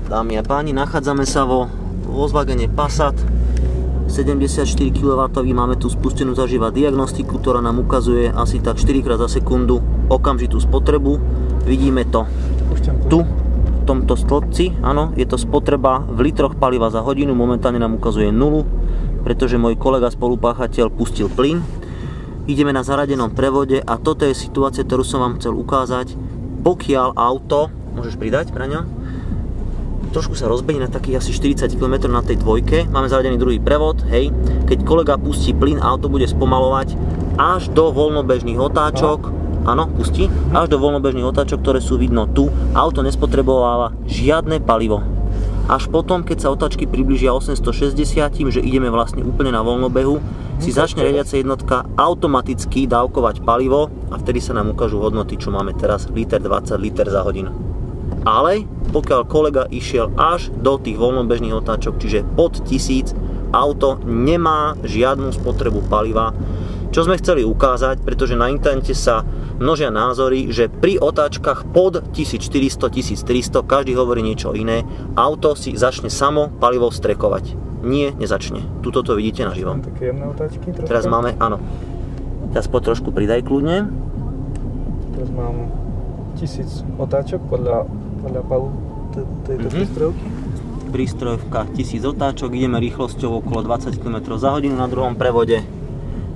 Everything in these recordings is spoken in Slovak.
Dámy a páni, nachádzame sa vo Volkswagene Passat 74 kW. Máme tu spustenú zaživa diagnostiku, ktorá nám ukazuje asi tak 4 krát za sekundu okamžitú spotrebu. Vidíme to tu, v tomto stĺpci. Áno, je to spotreba v litroch paliva za hodinu. Momentálne nám ukazuje 0, pretože môj kolega spolupáchateľ pustil plyn. Ideme na zaradenom prevode a toto je situácia, ktorú som vám chcel ukázať. Pokiaľ auto, môžeš pridať, Braňo? Trošku sa rozbehne na takých asi 40 km na tej dvojke. Máme zaradený druhý prevod, hej. Keď kolega pustí plyn, auto bude spomalovať až do voľnobežných otáčok. Áno, pustí. Až do voľnobežných otáčok, ktoré sú vidno tu. Auto nespotrebováva žiadne palivo. Až potom, keď sa otáčky priblížia 860, že ideme vlastne úplne na voľnobehu, si začne riadiaca jednotka automaticky dávkovať palivo a vtedy sa nám ukážu hodnoty, čo máme teraz, liter 20 liter za hodinu. Ale pokiaľ kolega išiel až do tých voľnobežných otáčok, čiže pod 1000, auto nemá žiadnu spotrebu paliva. Čo sme chceli ukázať, pretože na internete sa množia názory, že pri otáčkach pod 1400-1300 každý hovorí niečo iné, auto si začne samo palivo strekovať. Nie, nezačne. Tuto to vidíte naživo. Také jemné otáčky trošku. Teraz máme, áno. Teraz poď trošku pridaj kľudne. Teraz mám 1000 otáčok podľa palu tejto prístrojovky. Prístrojovka 1000 otáčok, ideme rýchlosťou okolo 20 km za hodinu na druhom prevode.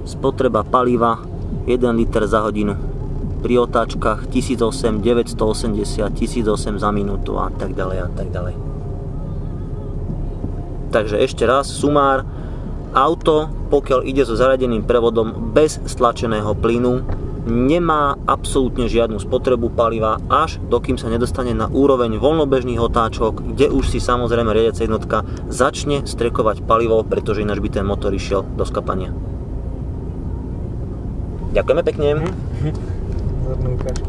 Spotreba paliva 1 liter za hodinu. Pri otáčkach 1008, 980, 1008 za minútu a tak ďalej a tak ďalej. Takže ešte raz, sumár. Auto, pokiaľ ide so zaradeným prevodom bez stlačeného plynu, nemá absolútne žiadnu spotrebu paliva, až dokým sa nedostane na úroveň voľnobežných otáčok, kde už si samozrejme riadiaca jednotka začne strekovať palivo, pretože ináč by ten motor išiel do skapania. Ďakujeme pekne. Zornú ukážku.